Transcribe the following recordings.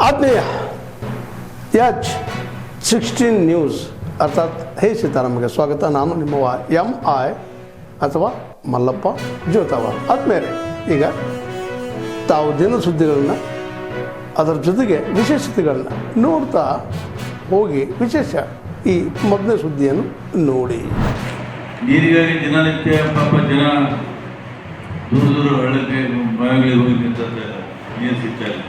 ಆತ್ಮೀಯ H16 news ಅರ್ಥಾತ್ ಹೇ ಸೀತಾರಾಮಗೆ ಸ್ವಾಗತ. ನಾನು ನಿಮ್ಮವ MI ಅಥವಾ ಮಲ್ಲಪ್ಪ ಜೋತಾವ. ಆದ್ಮೇಲೆ ಈಗ ತಾವು ದಿನ ಸುದ್ದಿಗಳನ್ನ ಅದರ ಜೊತೆಗೆ ವಿಶೇಷತೆಗಳನ್ನ ನೋಡ್ತಾ ಹೋಗಿ ವಿಶೇಷ ಈ ಮೊದಲನೇ ಸುದ್ದಿಯನ್ನು ನೋಡಿ. ನೀರಿಗಾಗಿ ದಿನನಿತ್ಯ ಪಾಪ ಜನ ದೂರ ದೂರ ಹಳ್ಳಕ್ಕೆ ಬಾವಿಗಳಿಗೆ ಹೋಗಿ ನಿಂತಿದ್ದಾರೆ, ನೀರು ಸಿಗ್ತಾ ಇಲ್ಲ.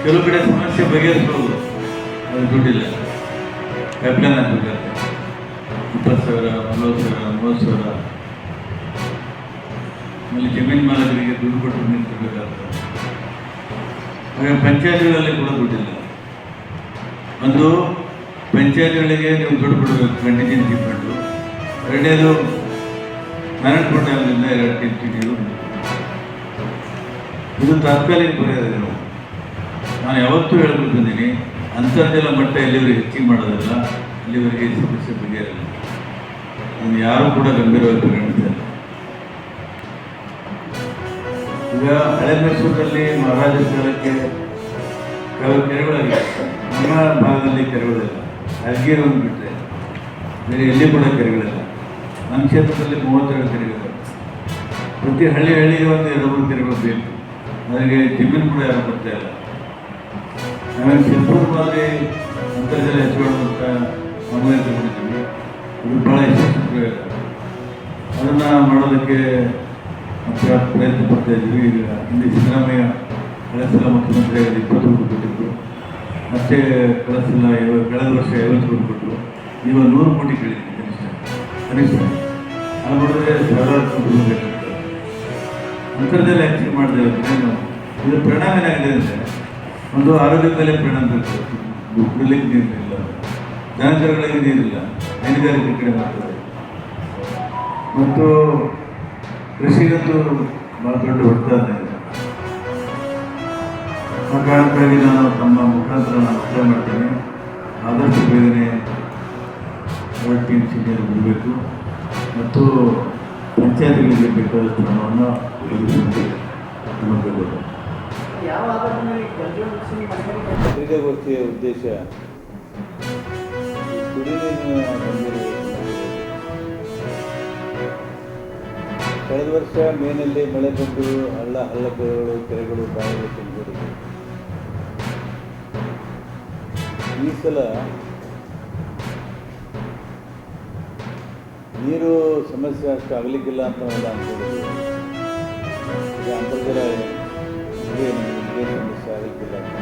ಕೆಲವು ಕಡೆ ಸಮಸ್ಯೆ ಬಗೆಹರಿಸ್ಬೋದು, ಅದು ದುಡ್ಡಿಲ್ಲ. ಪೈಪ್ಲೈನ್ ಹಾಕಬೇಕಾಗುತ್ತೆ, 20,000, 40,000, 30,000. ಆಮೇಲೆ ಜಮೀನು ಮಾಲಕರಿಗೆ ದುಡ್ಡು ಕೊಟ್ಟು ನಿಂತಿರಬೇಕಾಗ್ತದೆ. ಹಾಗೆ ಪಂಚಾಯತ್ಗಳಲ್ಲಿ ಕೂಡ ದುಡ್ಡಿಲ್ಲ. ಒಂದು ಪಂಚಾಯತ್ಗಳಿಗೆ ನೀವು ದುಡ್ಡು ಕೊಡಬೇಕು, ಕಂಟಿಜೆನ್ಸಿ ಫಂಡು. ಎರಡನೇದು ಮ್ಯಾನೇಜ್ ಪೋರ್ಟಲ್ನಿಂದ 2 TMC ನೀರು. ಇದು ತಾತ್ಕಾಲಿಕ ಪರಿಹಾರ. ನಾನು ಯಾವತ್ತೂ ಹೇಳ್ಕೊಳ್ತಿದ್ದೀನಿ, ಅಂತರ್ಜಲ ಮಟ್ಟ ಎಲ್ಲಿವರೆಗೆ ಹೆಚ್ಚಿಗೆ ಮಾಡೋದಲ್ಲ ಅಲ್ಲಿವರೆಗೆ ಸಮಸ್ಯೆ ಬಗೆಹರಿಲ್ಲ. ನಾನು ಯಾರೂ ಕೂಡ ಗಂಭೀರವಾಗಿ ಪರಿಗಣಿಸ್ತಾರೆ. ಈಗ ಹಳೆ ಮೈಸೂರಿನಲ್ಲಿ ಮಹಾರಾಜ ಕಾಲಕ್ಕೆ ಕೆಲವು ಕೆರೆಗಳಾಗಿವೆ. ನಮ್ಮ ಭಾಗದಲ್ಲಿ ಕೆರೆಗಳಿಲ್ಲ. ಅರ್ಗೀರವನ್ನು ಬಿಟ್ಟರೆ ಬೇರೆ ಎಲ್ಲಿ ಕೂಡ ಕೆರೆಗಳಿಲ್ಲ. ನಮ್ಮ ಕ್ಷೇತ್ರದಲ್ಲಿ 32 ಕೆರೆಗಳು. ಪ್ರತಿ ಹಳ್ಳಿಗೆ ಒಂದು 2-3 ಕೆರೆಗಳು ಬೇಕು. ಅದಕ್ಕೆ ಜಮೀನು ಕೂಡ ಯಾರು ಬರ್ತಾ ಇಲ್ಲ. ಆಮೇಲೆ ಸಿರ್ಪುರ್ ಮಾದರಿ ಅಂತರ್ಜಲ ಹೆಚ್ಚಿಕೊಳ್ಳುವಂಥ ಮನವಿ ತಗೊಂಡಿದ್ದೀವಿ. ಇದು ಭಾಳ ಯಶಸ್ವಿ ಪ್ರಯೋಗ. ಅದನ್ನು ಮಾಡೋದಕ್ಕೆ ಪ್ರಯತ್ನ ಪಡ್ತಾ ಇದ್ದೀವಿ. ಈಗ ಹಿಂದೆ ಸಿದ್ದರಾಮಯ್ಯ ಕಳೆದ ಸಲ ಮುಖ್ಯಮಂತ್ರಿಯಾಗಿ 20 ಕೋಟಿ ಕೊಟ್ಟಿದ್ರು. ಮತ್ತೆ ಕಳೆದ ವರ್ಷ 50 ಕೋಟಿ ಕೊಟ್ಟರು. ಈಗ 100 ಕೋಟಿ ಕೇಳಿದ್ದೀವಿ ಕನಿಷ್ಠ. ಅದು ನೋಡಿದ್ರೆ ಸಾವಿರಾರು ಕೋಟಿ ಬೇಕಾಗ್ತದೆ. ಅಂತರ್ಜಲ ಹೆಚ್ಚಿಗೆ ಮಾಡದೇ ಇದ್ದರೆ ಇದರ ಪರಿಣಾಮ ಏನಾಗಿದೆ ಅಂದರೆ, ಒಂದು ಆರೋಗ್ಯದ ಮೇಲೆ ಪರಿಣಾಮ ಬೀರ್ತದೆ. ಕುಡಿಲಿಕ್ಕೆ ನೀರಿಲ್ಲ, ದನಕರುಗಳಿಗೆ ನೀರಿಲ್ಲ, ಹೈನುಗಾರಿಕೆ ಕಡಿಮೆ ಆಗ್ತದೆ. ಮತ್ತು ಕೃಷಿಗಂತೂ ಭಾಳ ದೊಡ್ಡ ಹೊಡೆತ ಇದೆ. ಆ ಕಾರಣಕ್ಕಾಗಿ ನಾನು ತಮ್ಮ ಮುಖಾಂತರ ಒತ್ತಾಯ ಮಾಡ್ತೇನೆ, ಆದಷ್ಟು ಬೇಗನೆ 2 TMC ನೀರು ಬಿಡಬೇಕು ಮತ್ತು ಪಂಚಾಯತ್ಗಳಿಗೆ ಬೇಕಾದಷ್ಟು ಹಣವನ್ನು ಒದಗಿಸುವಂತೆ ನೋಡಬೇಕು. ಪತ್ರಿಕಾಗೋಷ್ಠಿಯ ಉದ್ದೇಶ ಕುಡಿನೀರಿನ ಕಳೆದ ವರ್ಷ ಮೇನಲ್ಲಿ ಮಳೆ ಬಂದು ಹಳ್ಳಗಳು, ಕೆರೆಗಳು, ಬಾವಿಗಳು ತುಂಬಿಕೊಂಡಿದೆ. ಈ ಸಲ ನೀರು ಸಮಸ್ಯೆ ಅಷ್ಟು ಆಗಲಿಕ್ಕಿಲ್ಲ ಅಂತ ನಾವೆಲ್ಲ ಅಂದ್ಕೊಂಡಿದ್ದೀವಿ. ಈಗ ಅಂತರ್ಜಲ ನೀರಿನ ಸಮಸ್ಯೆ ಆಗಲಿಕ್ಕಿಲ್ಲ ಅಂತ.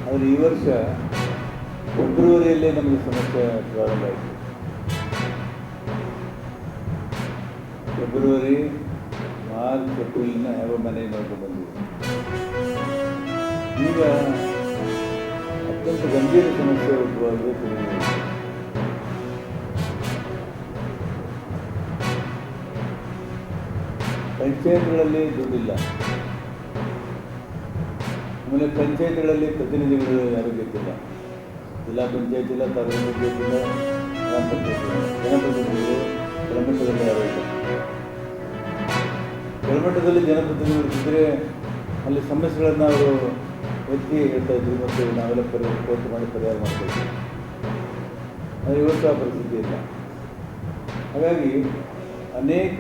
ಆದರೆ ಈ ವರ್ಷ ಫೆಬ್ರವರಿಯಲ್ಲೇ ನಮಗೆ ಸಮಸ್ಯೆ ಪ್ರಾರಂಭ ಆಯಿತು. ಫೆಬ್ರವರಿ, ಮಾರ್ಚ್, ಏಪ್ರಿಲ್ನ ಯಾವ ಮನೆಗೆ ಮಾಡ್ಕೊಂಡು ಬಂದಿದೆ. ಈಗ ಅತ್ಯಂತ ಗಂಭೀರ ಸಮಸ್ಯೆ ಉದ್ಭವವಾಗಿದೆ ಕುಡಿಯುವ ನೀರು. ಪಂಚಾಯತ್ಗಳಲ್ಲಿ ದುಡ್ಡಿಲ್ಲ. ಆಮೇಲೆ ಪಂಚಾಯತ್ಗಳಲ್ಲಿ ಪ್ರತಿನಿಧಿಗಳು ಯಾರೂ ಗೆದ್ದಿಲ್ಲ. ಜಿಲ್ಲಾ ಪಂಚಾಯತ್ ಇಲ್ಲ, ತಾಲೂಕು ಪಂಚಾಯತ್ ಇಲ್ಲ, ಗ್ರಾಮ ಪಂಚಾಯತ್ ಇಲ್ಲ. ಜನಪ್ರತಿನಿಧಿಗಳು ಕೆಳಮಟ್ಟದಲ್ಲಿ ಯಾರೂ ಇಲ್ಲ. ಕೆಳಮಟ್ಟದಲ್ಲಿ ಜನಪ್ರತಿನಿಧಿಗಳು ಇದ್ದರೆ ಅಲ್ಲಿ ಸಮಸ್ಯೆಗಳನ್ನು ಅವರು ಎತ್ತಿ ಹೇಳ್ತಾ ಇದ್ರು ಮತ್ತು ನಾವೆಲ್ಲ ಪ್ರಯತ್ನ ಮಾಡಿ ಪರಿಹಾರ ಮಾಡ್ತಾಯಿದ್ವಿ. ಆದರೆ ಇವತ್ತು ಆ ಪರಿಸ್ಥಿತಿ ಇಲ್ಲ. ಹಾಗಾಗಿ ಅನೇಕ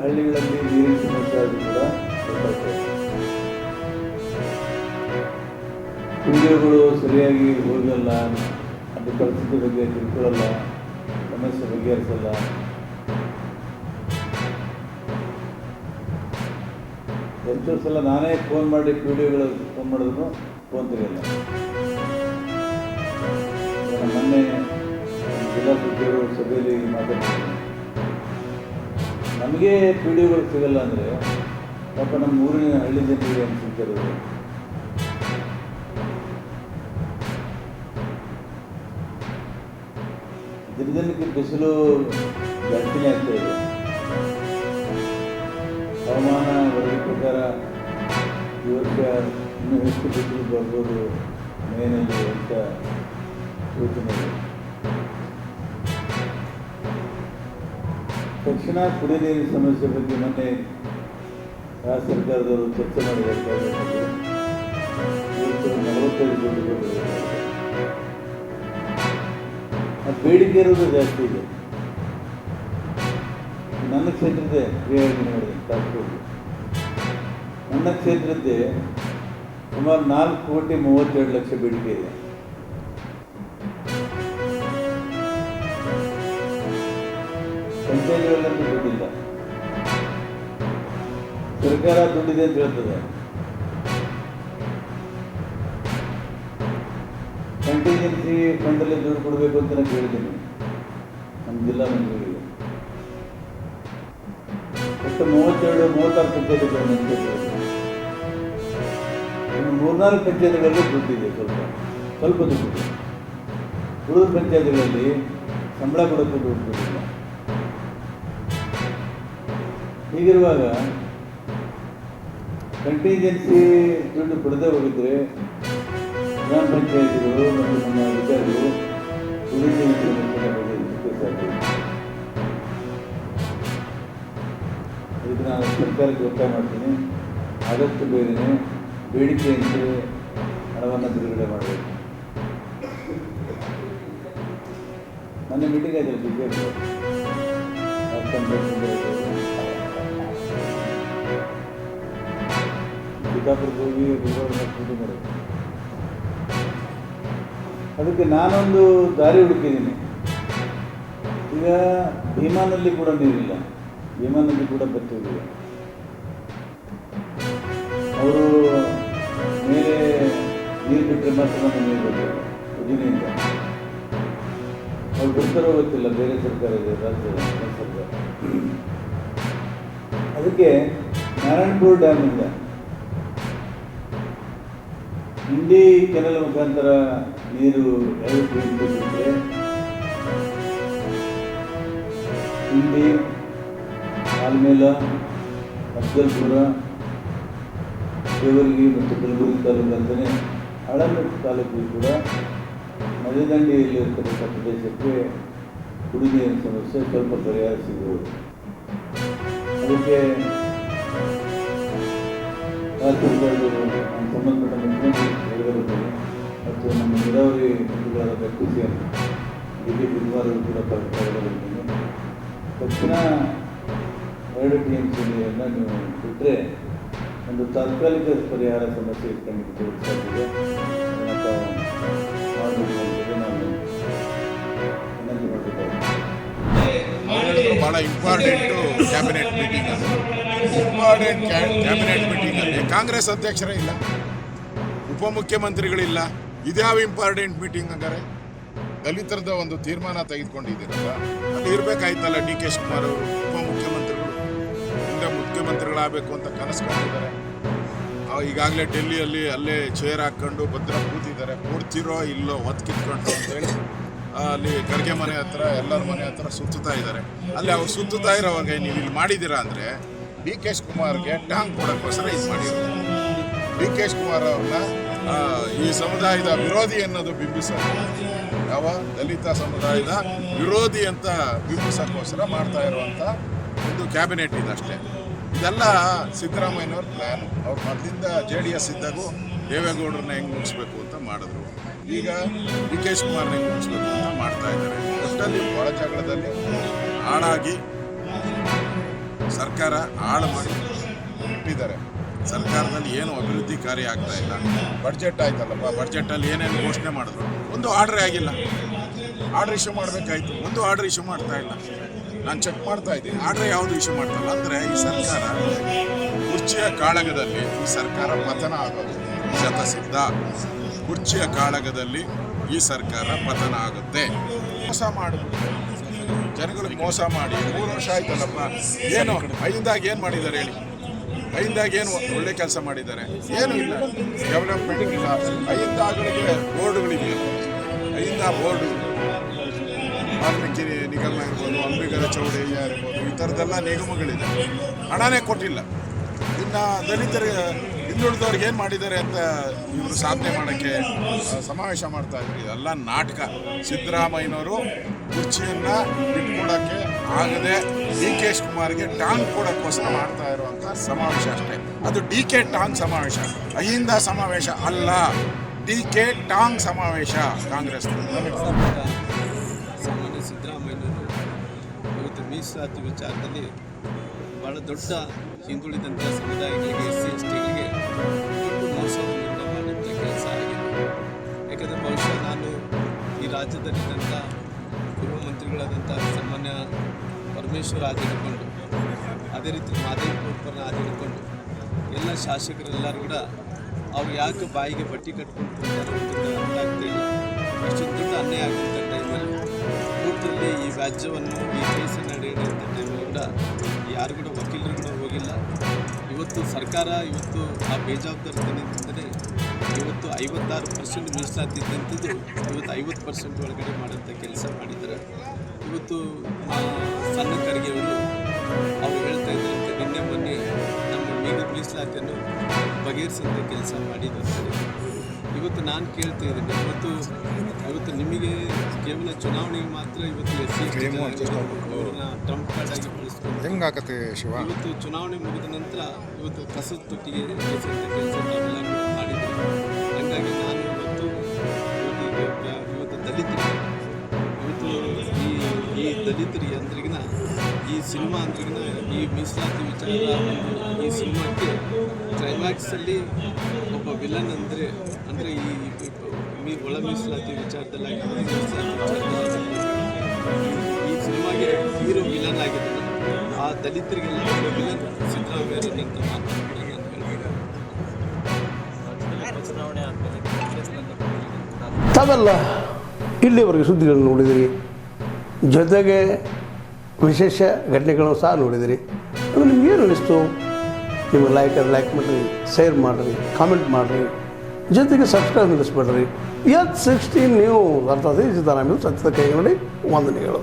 ಹಳ್ಳಿಗಳಲ್ಲಿ ನೀರಿನ ಸಮಸ್ಯೆ ಆದರೂ ಕೂಡ ಗೊತ್ತಾಗ್ತದೆ. ಕುಡಿಯೋಗಳು ಸರಿಯಾಗಿ ಹೋಗಲ್ಲ, ಅದು ಪರಿಸ್ಥಿತಿ ಬಗ್ಗೆ ತಿಳ್ಕೊಳ್ಳಲ್ಲ, ಸಮಸ್ಯೆ ಬಗೆಹರಿಸಲ್ಲ. ಎಷ್ಟೋ ಸಲ ನಾನೇ ಫೋನ್ ಮಾಡಿ PDOಗಳು ಫೋನ್ ಮಾಡಿದ್ರು ಫೋನ್ ತೆಗೆಯಲ್ಲ. ಮೊನ್ನೆ ಜಿಲ್ಲಾ ಸಚಿವರು ಸಭೆಯಲ್ಲಿ ಮಾತಾಡ್ತಿದ್ದಾರೆ, ನಮಗೆ PDOಗಳು ಸಿಗಲ್ಲ ಅಂದರೆ ಪಾಪ ನಮ್ಮ ಊರಿನ ಹಳ್ಳಿ ಜನರಿಗೆ ಏನು ಸಿಗ್ತಾರೆ. ದಿನದಿನಕ್ಕೆ ಬಿಸಿಲು ಜಾಸ್ತಿನೇ ಆಗ್ತಾ ಇದೆ. ಹವಾಮಾನ ವರದಿ ಪ್ರಕಾರ ಈ ವರ್ಷ ಇನ್ನೂ ಹೆಚ್ಚು ಬಿಸಿಲು ಬರ್ಬೋದು ಮೇನಲ್ಲಿ ಅಂತ ಸೂಚನೆ ಇದೆ. ತಕ್ಷಣ ಕುಡಿಯ ನೀರಿನ ಸಮಸ್ಯೆ ಬಗ್ಗೆ ಮೊನ್ನೆ ರಾಜ್ಯ ಸರ್ಕಾರದವರು ಚರ್ಚೆ ಮಾಡಿದ್ದಾರೆ. ಇವತ್ತು 45 ಕೋಟಿ ರೂಪಾಯಿ ಬೇಡಿಕೆ ಇರೋದು ಜಾಸ್ತಿ ಇದೆ. ನನ್ನ ಕ್ಷೇತ್ರದ್ದೇ ಕ್ರಿಯಾಗಿ ನೋಡಿದೆ ಕಾಸರಗೋಡು. ನನ್ನ ಕ್ಷೇತ್ರದ್ದೇ ಸುಮಾರು 4,32,00,000 ಬೇಡಿಕೆ ಇದೆ. ಪಂಚಾಯತ್ಗಳಲ್ಲಂತೂ ದುಡ್ಡಿಲ್ಲ. ಸರ್ಕಾರ ದುಡ್ಡಿದೆ ಅಂತ ಹೇಳ್ತದೆ. ಕಂಟಿಜೆನ್ಸಿ ಫಂಡಲ್ಲಿ ದುಡ್ಡು ಕೊಡಬೇಕು ಅಂತ ನಾನು ಕೇಳಿದ್ದೀನಿ ನಮ್ಮ ಜಿಲ್ಲಾ ಮಂತ್ರಿಗಳಿಗೆ. ಒಟ್ಟು 36 ಪಂಚಾಯತ್ಗಳು ನೆನಪಿದ್ದಾರೆ. ಇನ್ನು 3-4 ಪಂಚಾಯತ್ಗಳಲ್ಲಿ ದುಡ್ಡಿದೆ, ಸ್ವಲ್ಪ ದುಡ್ಡಿದೆ. ಉಳಿದ ಪಂಚಾಯತ್ಗಳಲ್ಲಿ ಸಂಬಳ ಕೊಡೋಕ್ಕೂ ದುಡ್ಡು ಕೊಟ್ಟಿಲ್ಲ. ಹೀಗಿರುವಾಗ ಕಂಟಿಜೆನ್ಸಿ ದುಡ್ಡು ಕೊಡದೆ ಹೋಗಿದ್ರೆ ಗ್ರಾಮ ಪಂಚಾಯತಿಗಳು ಮತ್ತು ನಮ್ಮ ಅಧಿಕಾರಿಗಳು ಉಳಿದ ಸಾಧ್ಯ. ಇದಕ್ಕೆ ನಾನು ಸರ್ಕಾರಕ್ಕೆ ಒತ್ತಾಯ ಮಾಡ್ತೀನಿ, ಆದಷ್ಟು ಬೇಗನೆ ಬೇಡಿಕೆಯಂತೆ ಹಣವನ್ನು ಬಿಡುಗಡೆ ಮಾಡಬೇಕು. ಮೊನ್ನೆ ಮೀಟಿಂಗ್ ಆಯ್ತಲ್ಲ ಬಿಜೆಪಿ ಸಿದ್ದಾಪುರಕ್ಕೆ ಹೋಗಿ ಮೀಟಿಂಗ್ ಮಾಡೋದು. ಅದಕ್ಕೆ ನಾನೊಂದು ದಾರಿ ಹುಡುಕಿದ್ದೀನಿ. ಈಗ ಭೀಮಾನಲ್ಲಿ ಕೂಡ ನೀರಿಲ್ಲ, ಭೀಮಾನಲ್ಲಿ ಕೂಡ ಬತ್ತಿಲ್ಲ. ಅವರು ಮೇಲೆ ನೀರು ಬಿಟ್ಟರೆ ಮಾತ್ರ ನಮ್ಮ ನೀರು ಬರ್ತದೆ ಉಜಿನಿಯಿಂದ. ಅವ್ರು ಬಿಡ್ತಾರೋ ಗೊತ್ತಿಲ್ಲ, ಬೇರೆ ಸರ್ಕಾರ ಇದೆ, ರಾಜ್ಯ ಸರ್ಕಾರ. ಅದಕ್ಕೆ ನಾರಾಯಣಪುರ ಡ್ಯಾಮಿಂದ ಇಂಡಿ ಕೆನಲ್ ಮುಖಾಂತರ ನೀರು 2 ಟಿಎಂಸಿ ಬಿಟ್ಟರೆ ಇಂಡಿ, ಆಲ್ಮೇಲ, ಅಫ್ಜಲ್ಪುರ, ದೇವರ್ಗಿ ಮತ್ತು ಕಲಬುರಗಿ ತಾಲೂಕು ಅಂತಲೇ ಹಳಮೆಟ್ಟು ತಾಲೂಕಿಗೆ ಕೂಡ ನದಿ ದಂಡೆಯಲ್ಲಿ ಇರ್ತಕ್ಕಂಥ ಪ್ರದೇಶಕ್ಕೆ ಕುಡಿ ನೀರಿನ ಸಮಸ್ಯೆ ಸ್ವಲ್ಪ ಪರಿಹಾರ ಸಿಗಬಹುದು. ಅದಕ್ಕೆ ರಾಜ್ಯ ಸರ್ಕಾರದವರು ನಾನು ಸಂಬಂಧಪಟ್ಟ ಮುಖ್ಯಮಂತ್ರಿ ಹೇಳಿರುತ್ತೇನೆ ಮತ್ತು ನಮ್ಮ ನೀರಾವರಿ ಮಂತ್ರಿಗಳಾದ KCN DK ಶಿವಕುಮಾರ್ ಕೂಡ ಹೇಳಿರುತ್ತೇನೆ. ತಕ್ಷಣ 2 TMC ನೀರನ್ನು ನೀವು ಬಿಟ್ಟರೆ ಒಂದು ತಾತ್ಕಾಲಿಕ ಪರಿಹಾರ ಸಮಸ್ಯೆ ಇಟ್ಕೊಂಡಿದ್ದು ಸಾಧ್ಯತೆ ಮಾಡಬೇಕು ಅಂತೇಳಿ ನಾನು ವಿನಂತಿ ಮಾಡಿದ್ದೇನೆ. ಭಾಳ important cabinet meeting. Important cabinet ಮೀಟಿಂಗಲ್ಲಿ ಕಾಂಗ್ರೆಸ್ ಅಧ್ಯಕ್ಷರೇ ಇಲ್ಲ, ಉಪಮುಖ್ಯಮಂತ್ರಿಗಳಿಲ್ಲ. ಇದ್ಯಾವ ಇಂಪಾರ್ಟೆಂಟ್ ಮೀಟಿಂಗ್ ಹಂಗಾರೆ? ದಲಿತರದ ಒಂದು ತೀರ್ಮಾನ ತೆಗೆದುಕೊಂಡಿದ್ದೀರಲ್ಲ, ಅಲ್ಲಿ ಇರಬೇಕಾಯ್ತಲ್ಲ. DK ಶಿವಕುಮಾರ್ ಅವರು ಉಪಮುಖ್ಯಮಂತ್ರಿಗಳು ಮುಂದೆ ಮುಖ್ಯಮಂತ್ರಿಗಳಾಗಬೇಕು ಅಂತ ಕನಸು ಕಂಡಿದ್ದಾರೆ. ಈಗಾಗಲೇ ಡೆಲ್ಲಿಯಲ್ಲಿ ಅಲ್ಲೇ ಚೇರ್ ಹಾಕ್ಕೊಂಡು ಭದ್ರ ಕೂತಿದ್ದಾರೆ. ಕೊಡ್ತಿರೋ ಇಲ್ಲೋ ಒತ್ತು ಕಿತ್ಕೊಂಡು ಅಂತೇಳಿ ಅಲ್ಲಿ ಖರ್ಗೆ ಮನೆ ಹತ್ರ ಎಲ್ಲರ ಮನೆ ಹತ್ರ ಸುತ್ತುತ್ತಾ ಇದ್ದಾರೆ. ಅಲ್ಲಿ ಅವ್ರು ಸುತ್ತುತ್ತಾ ಇರೋವಾಗ ನೀವು ಇಲ್ಲಿ ಮಾಡಿದ್ದೀರಾ ಅಂದರೆ DK ಶಿವಕುಮಾರ್ಗೆ ಟಾಂಗ್ ಕೊಡೋಕ್ಕೋಸ್ಕರ ಇದು ಮಾಡಿರೋದು. DK ಶಿವಕುಮಾರ್ ಅವ್ರನ್ನ ಈ ಸಮುದಾಯದ ವಿರೋಧಿ ಅನ್ನೋದು ಬಿಂಬಿಸೋದು, ಯಾವ ದಲಿತ ಸಮುದಾಯದ ವಿರೋಧಿ ಅಂತ ಬಿಂಬಿಸೋಕ್ಕೋಸ್ಕರ ಮಾಡ್ತಾ ಇರುವಂಥ ಒಂದು ಕ್ಯಾಬಿನೆಟ್ ಇದಷ್ಟೇ. ಇದೆಲ್ಲ ಸಿದ್ದರಾಮಯ್ಯನವ್ರ ಪ್ಲ್ಯಾನು. ಅವ್ರು ಮೊದಲಿಂದ JDS ಇದ್ದಾಗೂ ದೇವೇಗೌಡರನ್ನ ಹೆಂಗೆ ಮುಗಿಸ್ಬೇಕು ಅಂತ ಮಾಡಿದ್ರು. ಈಗ DK ಶಿವಕುಮಾರ್ನ ಹೆಂಗೆ ಮುಗಿಸ್ಬೇಕು ಅಂತ ಮಾಡ್ತಾ ಇದ್ದಾರೆ. ಒಟ್ಟಲ್ಲಿ ಒಳ ಜಗಳದಲ್ಲಿ ಹಾಳಾಗಿ ಸರ್ಕಾರ ಹಾಳು ಮಾಡಿ ಇಟ್ಟಿದ್ದಾರೆ. ಸರ್ಕಾರದಲ್ಲಿ ಏನು ಅಭಿವೃದ್ಧಿ ಕಾರ್ಯ ಆಗ್ತಾ ಇಲ್ಲ. ಬಡ್ಜೆಟ್ ಆಯ್ತಲ್ಲಪ್ಪ, ಬಡ್ಜೆಟಲ್ಲಿ ಏನೇನು ಘೋಷಣೆ ಮಾಡಿದ್ರು, ಒಂದು ಆರ್ಡ್ರೇ ಆಗಿಲ್ಲ. ಆರ್ಡ್ರ್ ಇಶ್ಯೂ ಮಾಡಬೇಕಾಯ್ತು, ಒಂದು ಆರ್ಡ್ರ್ ಇಶ್ಯೂ ಮಾಡ್ತಾ ಇಲ್ಲ. ನಾನು ಚೆಕ್ ಮಾಡ್ತಾ ಇದ್ದೀನಿ, ಆರ್ಡ್ರ್ ಯಾವುದು ಇಶ್ಯೂ ಮಾಡ್ತಲ್ಲ. ಅಂದರೆ ಈ ಸರ್ಕಾರ ಕುರ್ಚಿಯ ಕಾಳಗದಲ್ಲಿ ಈ ಸರ್ಕಾರ ಪತನ ಆಗೋದು ಶತಸಿದ್ಧ. ಕುರ್ಚಿಯ ಕಾಳಗದಲ್ಲಿ ಈ ಸರ್ಕಾರ ಪತನ ಆಗುತ್ತೆ. ಮೋಸ ಮಾಡಿಬಿಟ್ಟು ಜನಗಳಿಗೆ ಮೋಸ ಮಾಡಿ 3 ವರ್ಷ ಆಯ್ತಲ್ಲಪ್ಪ. ಏನು ಐದಾಗ ಏನು ಮಾಡಿದ್ದಾರೆ ಹೇಳಿ? ಐದಾಗ ಏನು ಒಳ್ಳೆ ಕೆಲಸ ಮಾಡಿದ್ದಾರೆ? ಏನೂ ಇಲ್ಲ, ಡೆವಲಪ್ಮೆಂಟ್ ಇಲ್ಲ. ಐದಾಗಳಿಗೆ ಬೋರ್ಡುಗಳಿದೆಯಲ್ಲ, ಐದ ಬೋರ್ಡು ವಾಲ್ಮೀಕಿ ನಿಗಮ ಇರ್ಬೋದು, ಅಂಬಿಗರ ಚೌಡಯ್ಯ ಇರ್ಬೋದು, ಈ ಥರದ್ದೆಲ್ಲ ನಿಗಮಗಳಿದೆ. ಹಣನೇ ಕೊಟ್ಟಿಲ್ಲ. ಇನ್ನು ದಲಿತರ ಹಿಂದುಳಿದವ್ರಿಗೆ ಏನು ಮಾಡಿದ್ದಾರೆ ಅಂತ ಇವರು ಸಾಧನೆ ಮಾಡೋಕ್ಕೆ ಸಮಾವೇಶ ಮಾಡ್ತಾ ಇದ್ರು. ಇದೆಲ್ಲ ನಾಟಕ. ಸಿದ್ದರಾಮಯ್ಯನವರು ಕುರ್ಚಿಯನ್ನು ಬಿಟ್ಕೊಡೋಕ್ಕೆ ಆಗದೆ ಡಿ ಕೆ ಶಿವಕುಮಾರ್ಗೆ ಟಾಂಗ್ ಕೊಡೋಕ್ಕೋಸ್ಕರ ಮಾಡ್ತಾ ಇರುವಂಥ ಸಮಾವೇಶ ಅಷ್ಟೇ. ಅದು ಡಿ ಕೆ ಟಾಂಗ್ ಸಮಾವೇಶ, ಅಹಿಂದ ಸಮಾವೇಶ ಅಲ್ಲ. ಡಿ ಕೆ ಟಾಂಗ್ ಸಮಾವೇಶ ಕಾಂಗ್ರೆಸ್. ಸಾಮಾನ್ಯ ಸಿದ್ದರಾಮಯ್ಯನವರು ಇವತ್ತು ಮೀಸಲಾತಿ ವಿಚಾರದಲ್ಲಿ ಭಾಳ ದೊಡ್ಡ ಹಿಂದುಳಿದಂಥ ಸಮುದಾಯಗಳಿಗೆ SC/STಗಳಿಗೆ ದೊಡ್ಡ ಮೋಸವನ್ನು ಕೂಡ ಮಾಡಿದಂಥ ಕೆಲಸ ಆಗಿದೆ. ಯಾಕಂದರೆ ಬಹುಶಃ ನಾನು ಈ ರಾಜ್ಯದಲ್ಲಿದ್ದಂಥ ಗೃಹ ಮಂತ್ರಿಗಳಾದಂಥ ಸಾಮಾನ್ಯ ಪರಮೇಶ್ವರ್ ಹಿಡ್ಕೊಂಡು, ಅದೇ ರೀತಿ ಮಾದೇವಪ್ಪನ ಹಿಡ್ಕೊಂಡು ಎಲ್ಲ ಶಾಸಕರೆಲ್ಲರೂ ಕೂಡ ಅವ್ರು ಯಾಕೆ ಬಾಯಿಗೆ ಬಟ್ಟೆ ಕಟ್ಕೊಂಡು ಕೂತಾರೆ ಅಂತ ಆಗ್ತಾ ಇಲ್ಲ. ಅಷ್ಟು ದೊಡ್ಡ ಅನ್ಯಾಯ ಆಗುವಂಥ ಟೈಮಲ್ಲಿ ಕೋರ್ಟಲ್ಲಿ ಈ ವ್ಯಾಜ್ಯವನ್ನು ಈ ಕೇಸ್ ನಡೆಯುವಂಥ ಟೈಮಲ್ಲಿ ಕೂಡ ಯಾರು ಕೂಡ ವಕೀಲರು ಕೂಡ ಹೋಗಿಲ್ಲ. ಇವತ್ತು ಸರ್ಕಾರ ಇವತ್ತು ಆ ಬೇಜವಾಬ್ದಾರಿತನದಿಂದಲೇ ಇವತ್ತು 56% ಮೀಸಲಾತಿ ಇದ್ದಂಥದ್ದು ಇವತ್ತು 50% ಒಳಗಡೆ ಮಾಡೋಂಥ ಕೆಲಸ ಮಾಡಿದ್ದಾರೆ. ಇವತ್ತು ಸಣ್ಣ ಖರ್ಗೆಯವರು ಅವರು ಹೇಳ್ತಾ ಇದ್ದಾರಂತೆ ನಿನ್ನೆ ಮೊನ್ನೆ ನಮ್ಮ ಮೀಸಲಾತಿಯನ್ನು ಬಗೆಹರಿಸೋಂಥ ಕೆಲಸ ಮಾಡಿದ್ದಾರೆ. ಇವತ್ತು ನಾನು ಕೇಳ್ತಾ ಇದ್ದೀನಿ, ಇವತ್ತು ನಿಮಗೆ ಕೇವಲ ಚುನಾವಣೆಗೆ ಮಾತ್ರ ಇವತ್ತು ಅವ್ರನ್ನ ಟ್ರಂಪ್ ಕಾರ್ಡ್ ಆಗಿ ಬಳಸ್ಕೊಂಡು ಹೆಂಗಾಗತ್ತೆ ಶಿವ? ಇವತ್ತು ಚುನಾವಣೆ ಮುಗಿದ ನಂತರ ಇವತ್ತು ಕಸದ ತೊಟ್ಟಿಗೆ ಎಸೆಯುವಂಥ ಕೆಲಸ ನಾವೆಲ್ಲ ಮಾಡಿದ್ರು. ಹಾಗಾಗಿ ನಾನು ಇವತ್ತು ದಲಿತರಿಗೆ ಈ ದಲಿತರಿಗೆ ಅಂದ್ರಿಗಿನ ಈ ಸಿನಿಮಾ ಅಂದ್ರಿಗಿನ ಈ ಮೀಸಲಾತಿ ವಿಚಾರ ಈ ಸಿನಿಮಾಕ್ಕೆ ಕ್ಲೈಮ್ಯಾಕ್ಸಲ್ಲಿ ಒಬ್ಬ ವಿಲನ್ ಅಂದರೆ ಈ ಒಳ ಮೀಸಲಾತಿ ವಿಚಾರದಲ್ಲಿ ಈ ಸಿನಿಮಾಗೆ ಹೀರೋ ವಿಲನ್ ಆಗಿದ್ದಾನೆ. ಆ ದಲಿತರಿಗೆಲ್ಲ ವಿಲನ್ ಸಿದ್ದರಾಮಯ್ಯ ಅಂತ ಮಾತಾಡ್ತಾರೆ ಅಂತ ಹೇಳ್ಬೇಕು. ತಾವೆಲ್ಲ ಇಲ್ಲಿವರೆಗೆ ಸುದ್ದಿಗಳನ್ನು ನೋಡಿದಿರಿ, ಜೊತೆಗೆ ವಿಶೇಷ ಘಟನೆಗಳನ್ನು ಸಹ ನೋಡಿದಿರಿ. ಅದು ನಿಮ್ಗೇನು ಅನ್ನಿಸ್ತು? ನಿಮಗೆ ಲೈಕ್ ಮಾಡಿರಿ, ಶೇರ್ ಮಾಡಿರಿ, ಕಾಮೆಂಟ್ ಮಾಡಿರಿ, ಜೊತೆಗೆ ಸಬ್ಸ್ಕ್ರೈಬ್ ನಿಲ್ಲಿಸ್ಬೇಡ್ರಿ. H16 ನ್ಯೂಸ್ ಅರ್ಥಾತ್ ಸಿದ್ದರಾಮಯ್ಯ ಸತ್ಯದ ಕೈಗನ್ನಡಿ ವಂದನೆಗಳು.